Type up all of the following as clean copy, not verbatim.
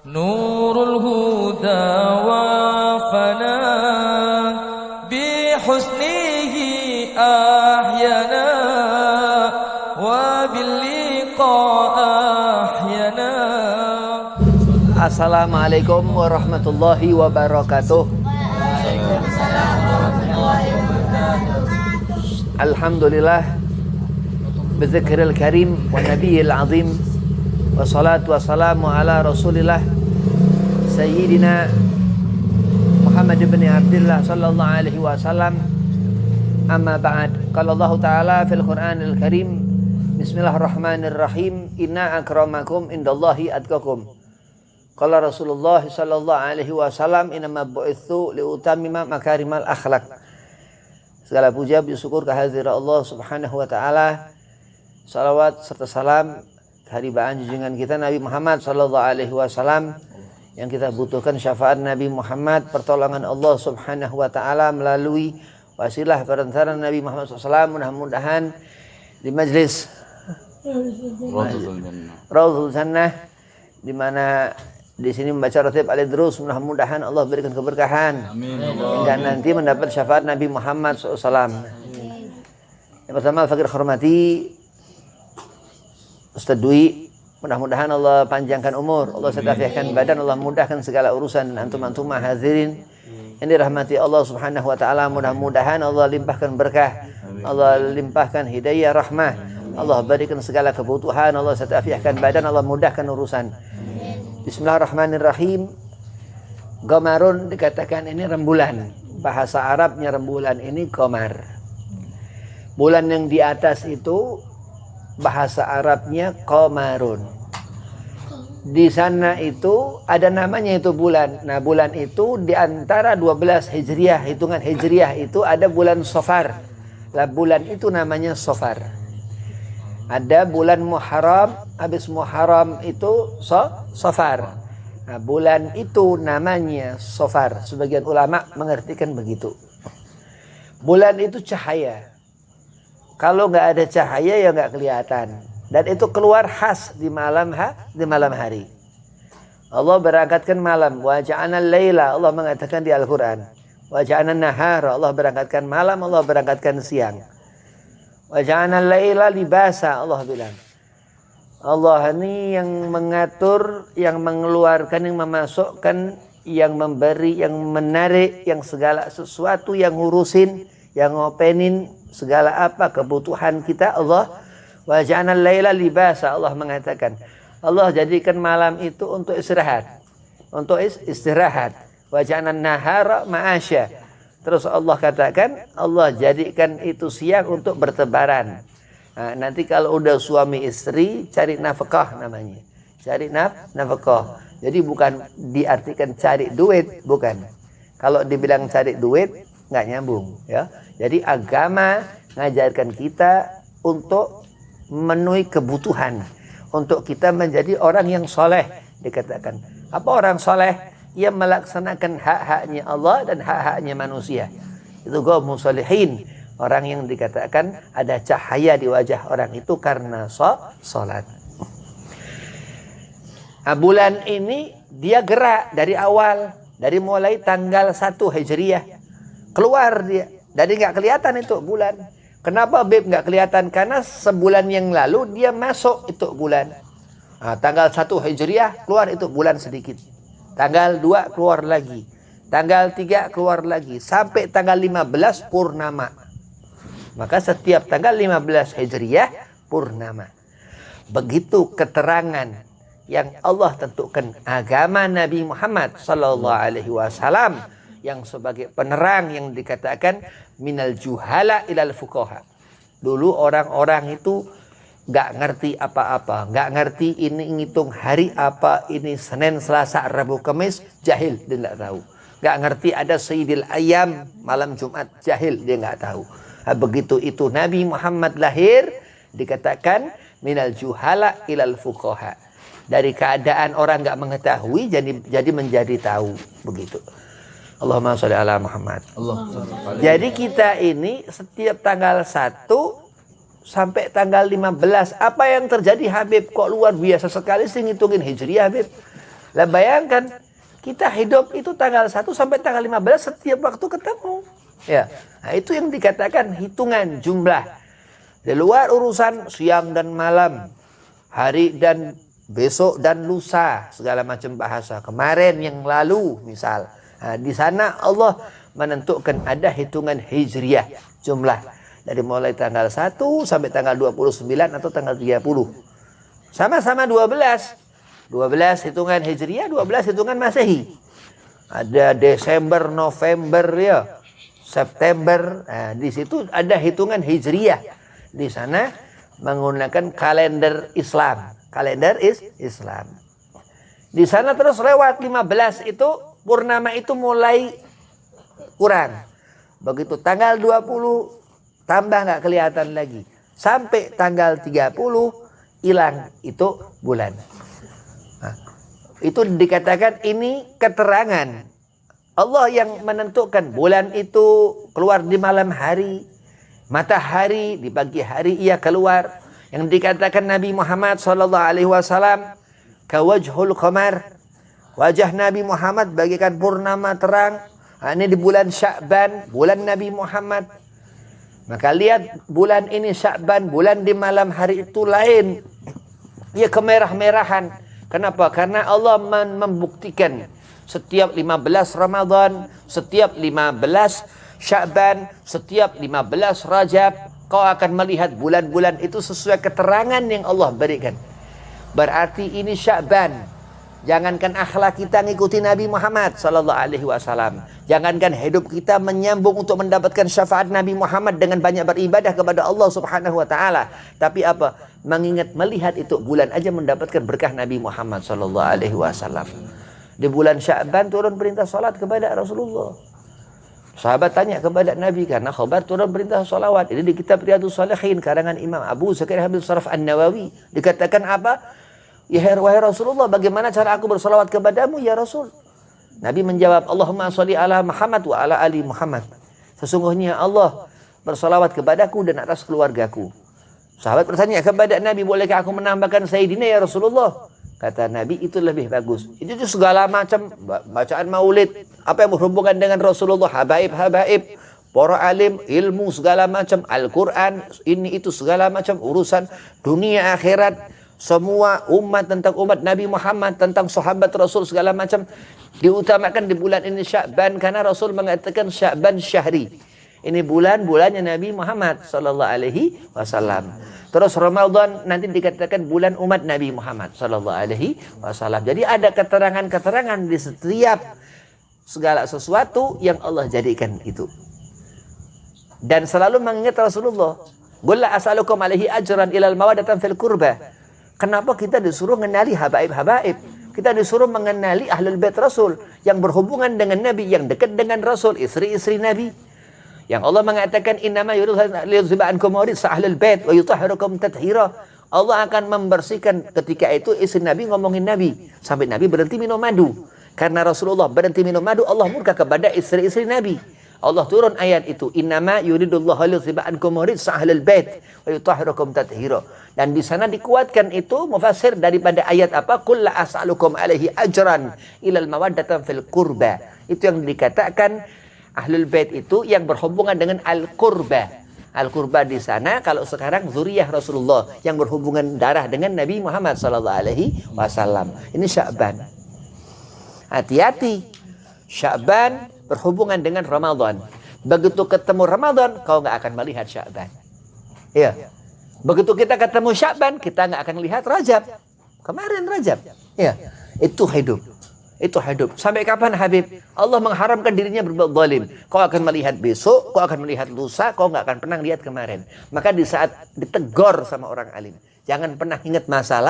نور الهدى وفنا بحسنه أحيانا وباللقاء أحيانا. Assalamualaikum warahmatullahi wabarakatuh. Alhamdulillah bidzikril karim wa nabiyil azim wa salatu wassalamu ala rasulillah sayyidina Muhammad ibn Abdullah sallallahu alaihi wasallam. Amma ba'd. Qala Allah ta'ala fil Qur'anil Karim, Bismillahirrahmanirrahim, inna akramakum indallahi atqakum. Qala Rasulullah sallallahu alaihi wasallam, innama bu'itsu liutammima makarimal akhlak. Segala puja bersyukur kehadirat Allah Subhanahu wa taala. Salawat serta salam kehadiran junjungan kita Nabi Muhammad sallallahu alaihi wasallam, yang kita butuhkan syafaat Nabi Muhammad, pertolongan Allah Subhanahu wa taala melalui wasilah perantara Nabi Muhammad SAW. Mudah-mudahan di majlis Raudhul Jannah, di mana di sini membaca ratib al-idrus, mudah-mudahan Allah berikan keberkahan. Amin. Hingga nanti mendapat syafaat Nabi Muhammad SAW. Yang pertama, fakir hormati Ustaz Dwi, mudah-mudahan Allah panjangkan umur, Allah setafiahkan badan, Allah mudahkan segala urusan, dan antum-antum hadirin yang dirahmati Allah Subhanahu wa taala, mudah-mudahan Allah limpahkan berkah, Allah limpahkan hidayah rahmah, Allah berikan segala kebutuhan, Allah setafiahkan badan, Allah mudahkan urusan. Bismillahirrahmanirrahim. Qamarun dikatakan ini rembulan. Bahasa Arabnya rembulan ini qamar. Bulan yang di atas itu bahasa Arabnya qamarun. Di sana itu ada namanya itu bulan. Nah, bulan itu di antara 12 Hijriah, hitungan Hijriah itu ada bulan Safar. Lah, bulan itu namanya Safar. Ada bulan Muharram, habis Muharram itu Safar. Nah, bulan itu namanya Safar. Sebagian ulama mengertikan begitu. Bulan itu cahaya. Kalau nggak ada cahaya ya nggak kelihatan. Dan itu keluar khas di malam hari. Allah berangkatkan malam. Wa ja'alna al-laila, Allah mengatakan di Al-Quran. Wa ja'alna an-nahara, Allah berangkatkan malam, Allah berangkatkan siang. Wa ja'alna al-laila libasa, Allah bilang. Allah ini yang mengatur, yang mengeluarkan, yang memasukkan, yang memberi, yang menarik, yang segala sesuatu, yang ngurusin, yang ngopenin segala apa kebutuhan kita Allah. Wa ja'alna al-laila libasa, Allah mengatakan. Allah jadikan malam itu untuk istirahat. Untuk istirahat. Wa ja'alna an-nahara ma'asya. Terus Allah katakan, Allah jadikan itu siang untuk bertebaran. Nah, nanti kalau udah suami istri, cari nafkah namanya. Cari nafkah. Jadi bukan diartikan cari duit, bukan. Kalau dibilang cari duit, nggak nyambung. Ya. Jadi agama ngajarkan kita untuk memenuhi kebutuhan. Untuk kita menjadi orang yang soleh. Dikatakan, apa orang soleh? Ia melaksanakan hak-haknya Allah dan hak-haknya manusia. Itu qaumul sholihin, orang yang dikatakan ada cahaya di wajah orang itu karena salat. Nah, bulan ini dia gerak dari awal, dari mulai tanggal 1 Hijriah. Keluar dia, jadi nggak kelihatan itu bulan. Kenapa Beb nggak kelihatan? Karena sebulan yang lalu dia masuk itu bulan. Nah, tanggal 1 Hijriah keluar itu bulan sedikit. Tanggal 2 keluar lagi. Tanggal 3 keluar lagi. Sampai tanggal 15 purnama. Maka setiap tanggal 15 Hijriah purnama. Begitu keterangan yang Allah tentukan agama Nabi Muhammad sallallahu alaihi wasallam, yang sebagai penerang, yang dikatakan minal juhala ilal fuqaha. Dulu orang-orang itu gak ngerti apa-apa, gak ngerti ini ngitung hari apa, ini Senin, Selasa, Rabu, Kamis, jahil, dia gak tahu. Gak ngerti ada Sayyidil Ayyam, malam Jumat, jahil, dia gak tahu. Nah, begitu itu Nabi Muhammad lahir, dikatakan minal juhala ilal fuqaha. Dari keadaan orang gak mengetahui, jadi menjadi tahu, begitu. Allahumma sholli ala Muhammad. Jadi kita ini setiap tanggal 1 sampai tanggal 15. Apa yang terjadi Habib? Kok luar biasa sekali sih ngitungin Hijriah Habib? Lah bayangkan, kita hidup itu tanggal 1 sampai tanggal 15 setiap waktu ketemu. Ya, nah, itu yang dikatakan hitungan jumlah. Di luar urusan siang dan malam, hari dan besok dan lusa, segala macam bahasa. Kemarin yang lalu misal. Nah, di sana Allah menentukan ada hitungan hijriah jumlah. Dari mulai tanggal 1 sampai tanggal 29 atau tanggal 30. Sama-sama 12. 12 hitungan hijriah, 12 hitungan masehi. Ada Desember, November ya, September. Nah, di situ ada hitungan hijriah. Di sana menggunakan kalender Islam. Kalender Islam. Di sana terus lewat 15 itu purnama itu mulai kurang. Begitu tanggal 20 tambah nggak kelihatan lagi. Sampai tanggal 30 hilang itu bulan. Nah, itu dikatakan ini keterangan Allah yang menentukan bulan itu keluar di malam hari, matahari di pagi hari ia keluar. Yang dikatakan Nabi Muhammad SAW kawajhul qamar, wajah Nabi Muhammad bagaikan purnama terang. Nah, ini di bulan Sya'ban, bulan Nabi Muhammad. Maka lihat bulan ini Sya'ban, bulan di malam hari itu lain. Ia kemerah-merahan. Kenapa? Karena Allah membuktikan setiap 15 Ramadan, setiap 15 Sya'ban, setiap 15 Rajab, kau akan melihat bulan-bulan itu sesuai keterangan yang Allah berikan. Berarti ini Sya'ban. Jangankan akhlak kita ngikuti Nabi Muhammad sallallahu alaihi wasallam. Jangankan hidup kita menyambung untuk mendapatkan syafaat Nabi Muhammad dengan banyak beribadah kepada Allah Subhanahu wa taala. Tapi apa? Mengingat melihat itu bulan aja mendapatkan berkah Nabi Muhammad sallallahu alaihi wasallam. Di bulan Sya'ban turun perintah salat kepada Rasulullah. Sahabat tanya kepada Nabi karena khabar turun perintah salawat. Ini di kitab Riyadhus Shalihin karangan Imam Abu Zakaria bin Sharaf An-Nawawi. Dikatakan apa? Ya wahai Rasulullah, bagaimana cara aku bersalawat kepadamu ya Rasul? Nabi menjawab, Allahumma sholli ala Muhammad wa ala ali Muhammad. Sesungguhnya Allah bersalawat kepadaku dan atas keluargaku. Sahabat bertanya kepada Nabi, bolehkah aku menambahkan Sayyidina ya Rasulullah? Kata Nabi, itu lebih bagus. Itu segala macam bacaan maulid, apa yang berhubungan dengan Rasulullah, habaib-habaib, para alim, ilmu segala macam, Al-Quran, ini itu segala macam urusan dunia akhirat. Semua umat tentang umat Nabi Muhammad, tentang sahabat Rasul segala macam diutamakan di bulan ini Sya'ban karena Rasul mengatakan Sya'ban syahri. Ini bulan-bulannya Nabi Muhammad sallallahu alaihi wasallam. Terus Ramadan nanti dikatakan bulan umat Nabi Muhammad sallallahu alaihi wasallam. Jadi ada keterangan-keterangan di setiap segala sesuatu yang Allah jadikan itu. Dan selalu mengingat Rasulullah, "Qul la as'alukum alaihi ajran ilal mawaddatan fil qurba." Kenapa kita disuruh mengenali habaib-habaib? Kita disuruh mengenali ahlul bait Rasul yang berhubungan dengan Nabi, yang dekat dengan Rasul, istri-istri Nabi. Yang Allah mengatakan innama yuridu liyuzhiba ankum rijsa ahlul bait wa yutahhirakum tathira. Allah akan membersihkan. Ketika itu istri Nabi ngomongin Nabi sampai Nabi berhenti minum madu. Karena Rasulullah berhenti minum madu, Allah murka kepada istri-istri Nabi. Allah turun ayat itu, innama yuridullahu liyuzhiba ankum rijsa ahlul bait wa yutahhirakum tathira. Dan di sana dikuatkan itu mufassir daripada ayat apa? Qul la as'alukum alaihi ajran ilal mawaddatan fil qurba. Itu yang dikatakan ahlul bait itu yang berhubungan dengan al-qurba. Al-qurba di sana kalau sekarang zuriyah Rasulullah yang berhubungan darah dengan Nabi Muhammad sallallahu alaihi wasallam. Ini Sya'ban. Hati-hati. Sya'ban berhubungan dengan Ramadan. Begitu ketemu Ramadan, kau nggak akan melihat Sya'ban. Iya. Begitu kita ketemu Sya'ban, kita nggak akan lihat Rajab. Kemarin Rajab. Ya, itu hidup. Itu hidup. Sampai kapan Habib? Allah mengharamkan dirinya berbuat zalim. Kau akan melihat besok, kau akan melihat lusa, kau nggak akan pernah lihat kemarin. Maka di saat ditegur sama orang alim, jangan pernah ingat masa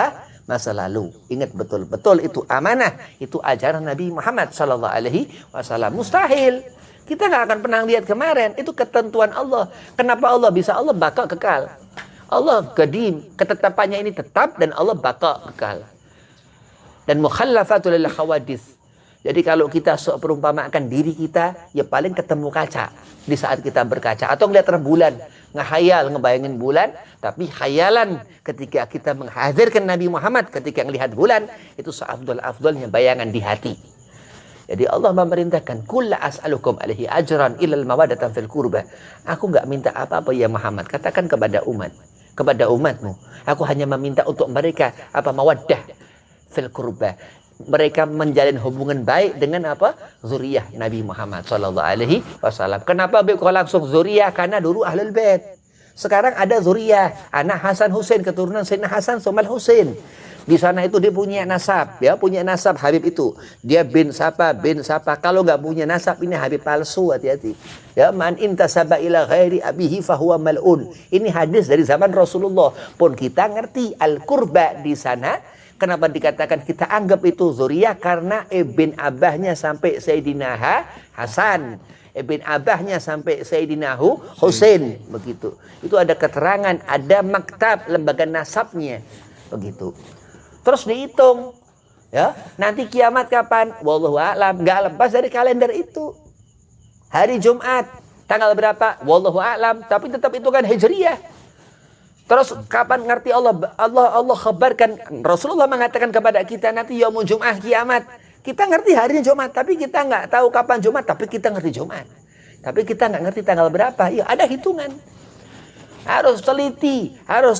lalu. Ingat betul-betul itu amanah, itu ajaran Nabi Muhammad sallallahu alaihi wasallam. Mustahil. Kita nggak akan pernah lihat kemarin. Itu ketentuan Allah. Kenapa Allah bisa? Allah baka kekal. Allah qadim, ketetapannya ini tetap dan Allah baka kekal. Dan mukhallafatul lil khawadits. Jadi kalau kita perumpamakan diri kita, ya paling ketemu kaca di saat kita berkaca. Atau ngeliat rembulan, ngehayal, ngebayangin bulan. Tapi khayalan ketika kita menghadirkan Nabi Muhammad ketika melihat bulan, itu seafdol-afdolnya bayangan di hati. Jadi Allah memerintahkan, kulla as'alukum alaihi ajran ilal mawadatan fil qurba. Aku enggak minta apa-apa ya Muhammad. Katakan kepada umatmu. Aku hanya meminta untuk mereka mawaddah fil qurba. Mereka menjalin hubungan baik dengan zuriyah Nabi Muhammad sallallahu alaihi wasallam. Kenapa kok langsung zuriyah? Karena dulu ahlul bait. Sekarang ada zuriyah, anak Hasan Husain, keturunan Sayyidina Hasan Somal Husain. Di sana itu dia punya nasab, punya nasab Habib itu. Dia bin siapa. Kalau nggak punya nasab ini Habib palsu, hati-hati. Ya, man intasaba ila ghairi abihi fahuwa mal'un. Ini hadis dari zaman Rasulullah. Pun kita ngerti al-qurba di sana. Kenapa dikatakan kita anggap itu zuriyah? Karena ibn abahnya sampai Sayyidina Hasan, ibn abahnya sampai Sayyidina Husain, begitu. Itu ada keterangan, ada maktab, lembaga nasabnya, begitu. Terus dihitung, ya. Nanti kiamat kapan? Wallahu a'lam. Nggak lepas dari kalender itu. Hari Jumat, tanggal berapa? Wallahu a'lam. Tapi tetap itu kan hijriyah. Terus kapan ngerti Allah khabarkan, Rasulullah mengatakan kepada kita nanti yaumul Jum'ah kiamat. Kita ngerti harinya Jumat, tapi kita nggak tahu kapan Jumat, tapi kita ngerti Jumat. Tapi kita nggak ngerti tanggal berapa. Ya ada hitungan. Harus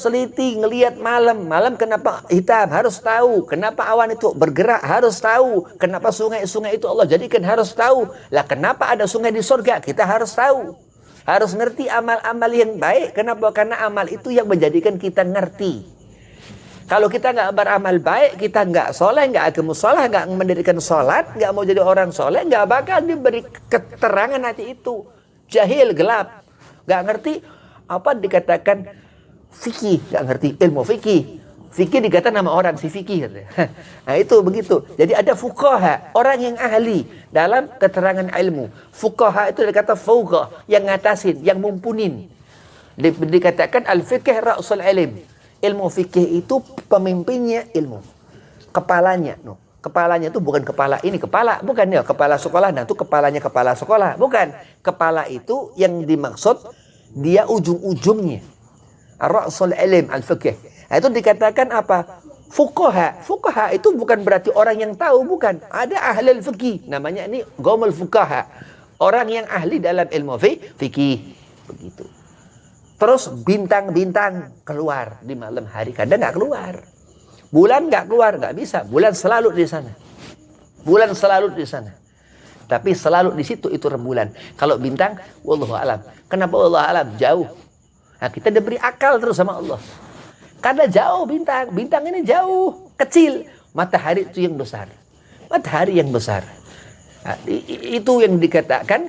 teliti ngelihat malam kenapa hitam, harus tahu kenapa awan itu bergerak, harus tahu kenapa sungai-sungai itu Allah jadikan, harus tahu. Lah kenapa ada sungai di surga, kita harus tahu. Harus ngerti amal-amal yang baik. Kenapa? Karena amal itu yang menjadikan kita ngerti. Kalau kita nggak beramal baik, kita nggak soleh, nggak agama soleh, nggak mendirikan sholat, nggak mau jadi orang soleh, nggak bakal diberi keterangan hati itu. Jahil, gelap, nggak ngerti apa dikatakan fikih, nggak ngerti ilmu fikih. Fikih dikatakan nama orang si fikih. Nah itu begitu. Jadi ada fuqaha, orang yang ahli dalam keterangan ilmu. Fuqaha itu dikata fauqa, yang ngatasin, yang mumpunin. Dikatakan al-fiqh ra'sul ilm. Ilmu fikih itu pemimpinnya ilmu. Kepalanya. Kepalanya itu bukan kepala ini, kepala bukan ya, kepala sekolah. Nah itu kepalanya kepala sekolah, bukan. Kepala itu yang dimaksud dia ujung-ujungnya. Ra'sul ilm al-fiqh. Nah, itu dikatakan apa? Fuqaha. Fuqaha itu bukan berarti orang yang tahu, bukan. Ada ahli fikih. Namanya ini gomul fuqaha. Orang yang ahli dalam ilmu fikih. Begitu. Terus bintang-bintang keluar di malam hari. Kadang nggak keluar. Bulan nggak keluar, nggak bisa. Bulan selalu di sana. Bulan selalu di sana. Tapi selalu di situ itu rembulan. Kalau bintang, wallahu alam. Kenapa wallahu alam? Jauh. Nah, kita diberi akal terus sama Allah. Karena jauh bintang ini jauh, kecil. Matahari itu yang besar. Matahari yang besar. Nah, itu yang dikatakan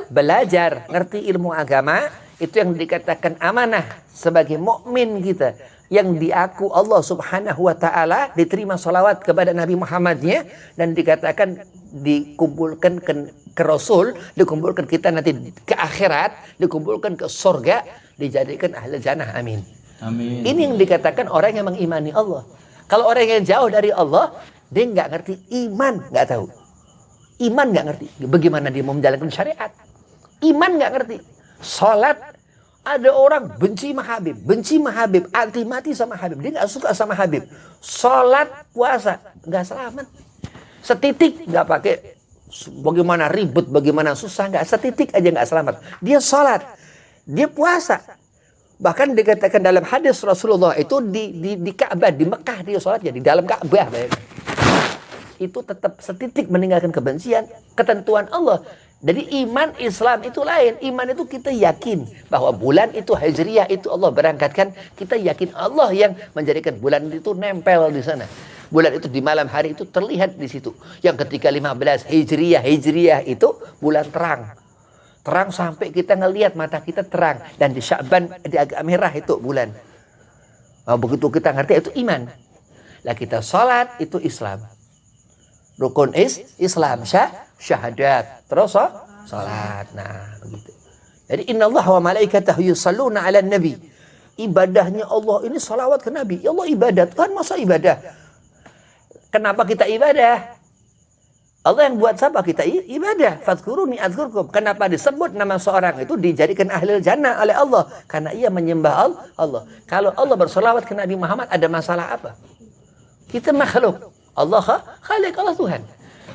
belajar, ngerti ilmu agama, itu yang dikatakan amanah sebagai mukmin kita. Yang diaku Allah subhanahu wa ta'ala, diterima salawat kepada Nabi Muhammadnya, dan dikatakan dikumpulkan ke Rasul, dikumpulkan kita nanti ke akhirat, dikumpulkan ke surga, dijadikan ahli jannah, amin. Amin. Ini yang dikatakan orang yang mengimani Allah. Kalau orang yang jauh dari Allah, dia nggak ngerti iman, nggak tahu. Iman nggak ngerti. Bagaimana dia mau menjalankan syariat? Iman nggak ngerti. Salat, ada orang benci sama Habib, anti mati sama Habib. Dia nggak suka sama Habib. Salat, puasa, nggak selamat. Setitik nggak pakai. Bagaimana ribet, bagaimana susah, nggak setitik aja nggak selamat. Dia salat, dia puasa. Bahkan dikatakan dalam hadis Rasulullah itu di Ka'bah, di Mekah dia sholatnya, di dalam Ka'bah. Itu tetap setitik meninggalkan kebencian, ketentuan Allah. Jadi iman Islam itu lain. Iman itu kita yakin bahwa bulan itu hijriyah, itu Allah berangkatkan. Kita yakin Allah yang menjadikan bulan itu nempel di sana. Bulan itu di malam hari itu terlihat di situ. Yang ketika 15 hijriyah itu bulan terang. Terang sampai kita ngelihat mata kita terang. Dan di Sya'ban di agak merah itu bulan. Begitu kita ngerti itu iman. Lah kita sholat itu Islam. Rukun Islam syahadat. Terus sholat. Nah begitu. Jadi innallaha wa malaikatahu yusalluna 'alan nabi. Ibadahnya Allah ini salawat ke Nabi. Ya Allah ibadat kan, masa ibadah? Kenapa kita ibadah? Allah yang buat siapa? Kita ibadah. Fadhkuruni adzkurkum. Kenapa disebut nama seorang itu dijadikan ahli jannah oleh Allah? Karena ia menyembah Allah. Kalau Allah bersolawat ke Nabi Muhammad, ada masalah apa? Kita makhluk. Allah khalik, Allah Tuhan.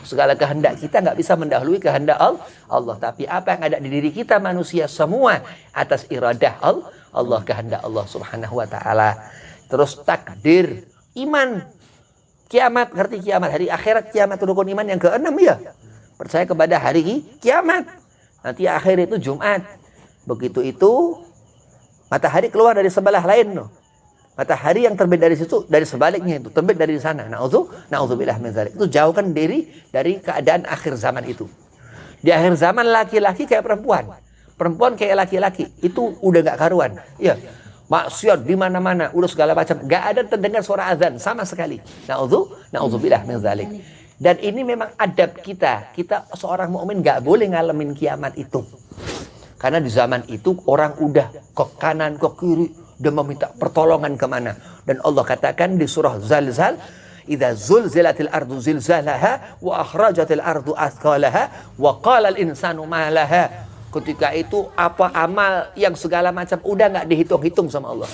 Segala kehendak kita nggak bisa mendahului kehendak Allah. Tapi apa yang ada di diri kita manusia semua atas iradah Allah, kehendak Allah Subhanahu wa taala. Terus takdir, iman. Kiamat, ngerti kiamat, hari akhirat, kiamat rukun iman yang ke-6 ya. Percaya kepada hari kiamat. Nanti akhir itu Jumat. Begitu itu matahari keluar dari sebelah lain no. Matahari yang terbit dari situ, dari sebaliknya itu terbit dari sana. Na'udzubillah min dzalik. Itu jauhkan diri dari keadaan akhir zaman itu. Di akhir zaman laki-laki kayak perempuan. Perempuan kayak laki-laki. Itu udah gak karuan. Iya. Maksiat di mana-mana, udah segala macam. Gak ada terdengar suara azan sama sekali. Na'udzubillah min dzalik. Dan ini memang adab kita. Kita seorang mukmin gak boleh ngalamin kiamat itu. Karena di zaman itu orang udah ke kanan, ke kiri, dan meminta pertolongan kemana. Dan Allah katakan di surah Zalzal, idza zulzilatil ardu zilzalaha wa akhrajatil ardu athqalaha wa qala al insanu ma laha. Ketika itu apa amal yang segala macam udah nggak dihitung-hitung sama Allah.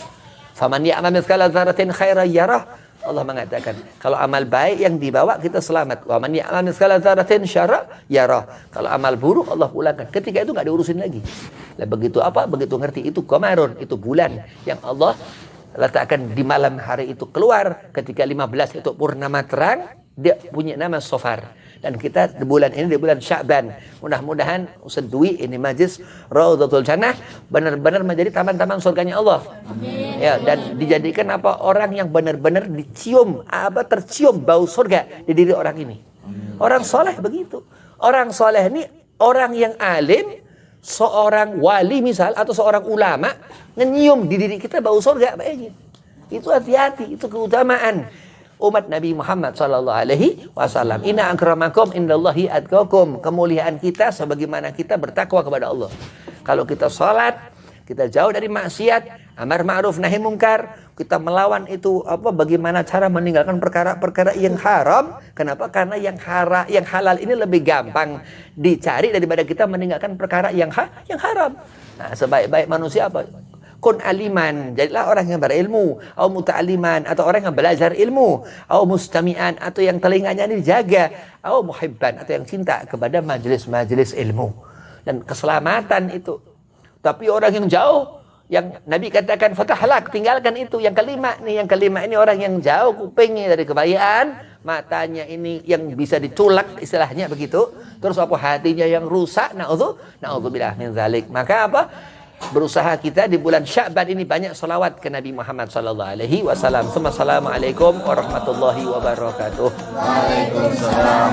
Faman ya'mal mithqala dzarratin khairan yarah. Allah mengatakan kalau amal baik yang dibawa kita selamat. Wa man ya'mal mithqala dzarratin syarra yarah. Kalau amal buruk Allah pulangkan. Ketika itu nggak diurusin lagi. Lah begitu apa? Begitu ngerti itu qamarun, itu bulan yang Allah letakkan di malam hari itu keluar. Ketika 15 itu purnama terang, dia punya nama Sofar. Dan kita di bulan ini, di bulan Sya'ban, mudah-mudahan Ustaz Dwi ini majlis Raudhatul Jannah benar-benar menjadi taman-taman surganya Allah. Amin. Ya, dan dijadikan apa orang yang benar-benar dicium, tercium bau surga di diri orang ini. Amin. Orang soleh begitu. Orang soleh ini orang yang alim, seorang wali misal atau seorang ulama nyium di diri kita bau surga, bayangin. Itu hati-hati, itu keutamaan umat Nabi Muhammad sallallahu alaihi wasallam. Inna akramakum indallahi atqakum. Kemuliaan kita sebagaimana kita bertakwa kepada Allah. Kalau kita salat, kita jauh dari maksiat, amar ma'ruf nahi mungkar, kita melawan itu bagaimana cara meninggalkan perkara-perkara yang haram. Kenapa? Karena yang halal ini lebih gampang dicari daripada kita meninggalkan perkara yang haram. Nah, sebaik-baik manusia apa? Kun aliman, jadilah orang yang berilmu, atau muta'aliman, atau orang yang belajar ilmu, atau mustami'an, atau yang telinganya ini dijaga, atau muhibban, atau yang cinta kepada majelis-majelis ilmu. Dan keselamatan itu. Tapi orang yang jauh, yang Nabi katakan fatahlak, tinggalkan itu. Yang kelima ini orang yang jauh kupingnya dari kebaikan, matanya ini yang bisa diculak istilahnya begitu. Terus apa hatinya yang rusak, na'udzubillah min dzalik. Maka apa? Berusaha kita di bulan Sya'ban ini banyak salawat ke Nabi Muhammad sallallahu alaihi wasallam. Assalamualaikum warahmatullahi wabarakatuh. Waalaikumsalam.